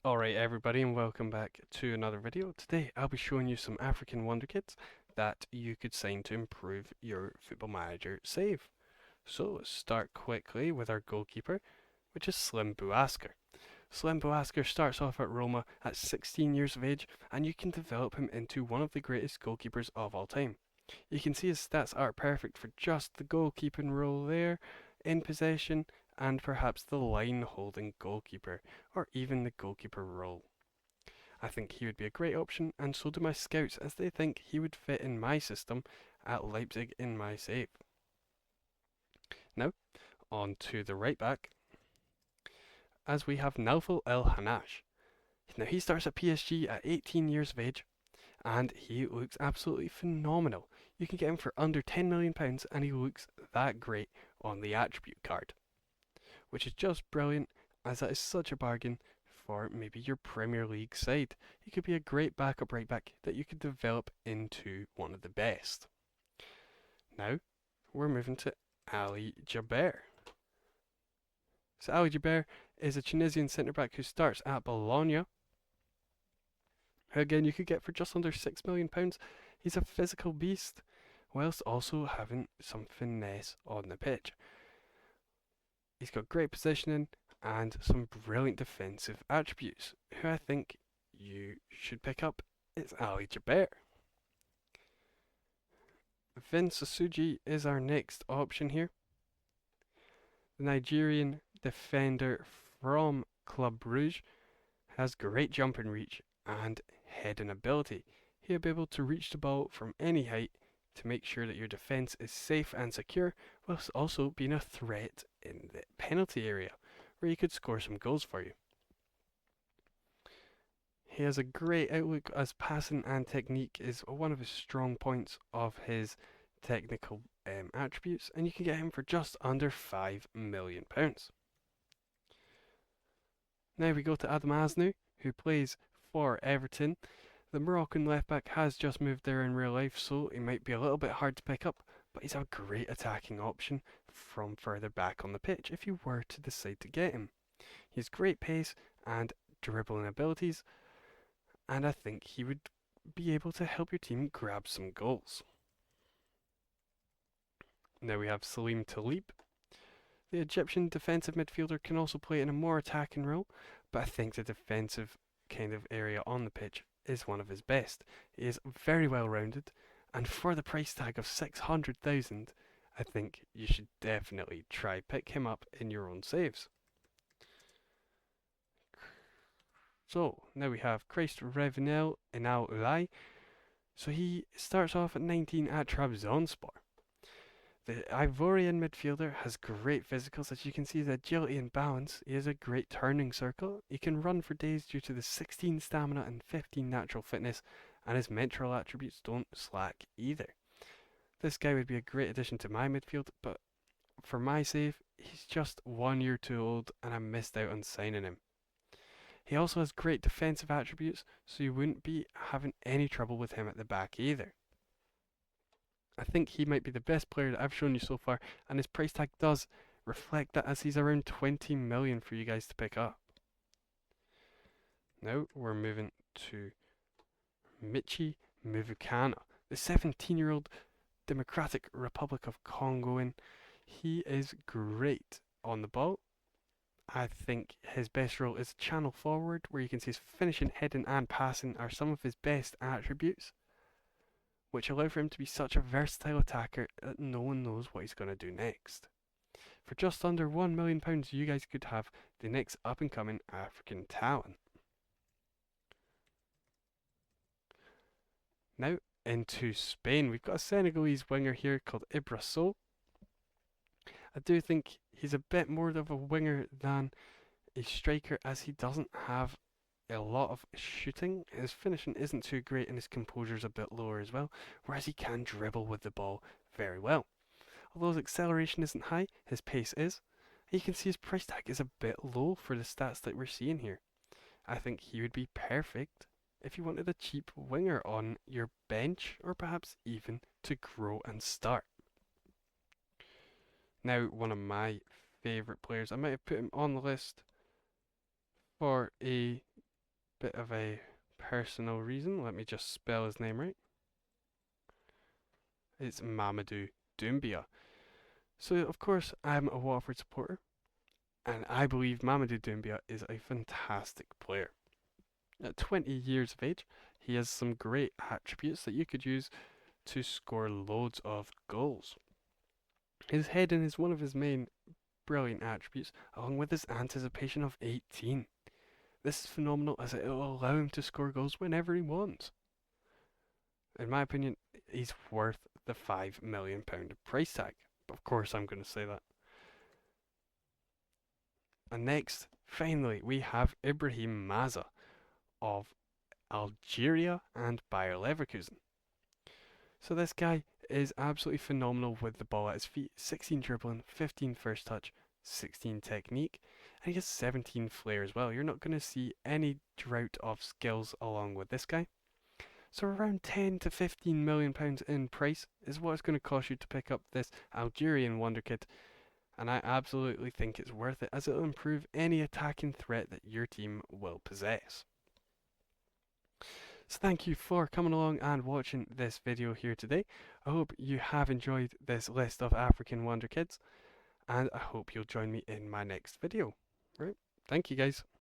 Alright everybody, and welcome back to another video. Today I'll be showing you some African Wonderkids that you could sign to improve your Football Manager save. So let's start quickly with our goalkeeper, which is Slim Buasker. Slim Buasker starts off at Roma at 16 years of age, and you can develop him into one of the greatest goalkeepers of all time. You can see his stats are perfect for just the goalkeeping role there, in possession, and perhaps the line holding goalkeeper, or even the goalkeeper role. I think he would be a great option, and so do my scouts, as they think he would fit in my system at Leipzig in my save. Now, on to the right back, as we have Naufal El Hanash. Now, he starts at PSG at 18 years of age, and he looks absolutely phenomenal. You can get him for under £10 million, and he looks that great on the attribute card, which is just brilliant, as that is such a bargain for maybe your Premier League side. He could be a great backup right back that you could develop into one of the best. Now, we're moving to Ali Jaber. So Ali Jaber is a Tunisian centre back who starts at Bologna, who again you could get for just under £6 million. He's a physical beast, whilst also having some finesse on the pitch. He's got great positioning and some brilliant defensive attributes. Who I think you should pick up is Ali Jaber. Vince Asuji is our next option here. The Nigerian defender from Club Brugge has great jumping reach and heading ability. He'll be able to reach the ball from any height to make sure that your defence is safe and secure, whilst also being a threat in the penalty area, where he could score some goals for you. He has a great outlook, as passing and technique is one of his strong points of his technical attributes, and you can get him for just under £5 million. Now we go to Adam Asnou, who plays for Everton. The Moroccan left back has just moved there in real life, so he might be a little bit hard to pick up, but he's a great attacking option from further back on the pitch if you were to decide to get him. He has great pace and dribbling abilities, and I think he would be able to help your team grab some goals. Now we have Salim Talib. The Egyptian defensive midfielder can also play in a more attacking role, but I think the defensive kind of area on the pitch is one of his best. He is very well rounded, and for the price tag of 600,000, I think you should definitely try pick him up in your own saves. So now we have Christ Revenel Inal Ulai. So he starts off at 19 at Trabzonspor. The Ivorian midfielder has great physicals, as you can see, the agility and balance. He has a great turning circle. He can run for days due to the 16 stamina and 15 natural fitness, and his mental attributes don't slack either. This guy would be a great addition to my midfield, but for my save, he's just 1 year too old, and I missed out on signing him. He also has great defensive attributes, so you wouldn't be having any trouble with him at the back either. I think he might be the best player that I've shown you so far, and his price tag does reflect that, as he's around 20 million for you guys to pick up. Now we're moving to Michi Mivukana, the 17-year-old Democratic Republic of Congoan. He is great on the ball. I think his best role is channel forward, where you can see his finishing, heading, and passing are some of his best attributes, which allow for him to be such a versatile attacker that no one knows what he's going to do next. For just under £1 million, you guys could have the next up and coming African talent. Now into Spain, we've got a Senegalese winger here called Ibra Sow. I do think he's a bit more of a winger than a striker, as he doesn't have a lot of shooting. His finishing isn't too great, and his composure's a bit lower as well, whereas he can dribble with the ball very well. Although his acceleration isn't high, his pace is. You can see his price tag is a bit low for the stats that we're seeing here. I think he would be perfect if you wanted a cheap winger on your bench, or perhaps even to grow and start. Now, one of my favourite players, I might have put him on the list for a bit of a personal reason. Let me just spell his name right. It's Mamadou Doumbia. So, of course, I'm a Watford supporter, and I believe Mamadou Doumbia is a fantastic player. At 20 years of age, he has some great attributes that you could use to score loads of goals. His heading is one of his main brilliant attributes, along with his anticipation of 18. This is phenomenal as it will allow him to score goals whenever he wants. In my opinion, he's worth the £5 million price tag. Of course, I'm going to say that. And next, finally, we have Ibrahim Maza of Algeria and Bayer Leverkusen. So this guy is absolutely phenomenal with the ball at his feet. 16 dribbling, 15 first touch, 16 technique, and he has 17 flair as well. You're not going to see any drought of skills along with this guy. So around 10 to 15 million pounds in price is what it's going to cost you to pick up this Algerian Wonderkid, and I absolutely think it's worth it as it'll improve any attacking threat that your team will possess. So thank you for coming along and watching this video here today. I hope you have enjoyed this list of African Wonder Kids, and I hope you'll join me in my next video. Right, thank you guys.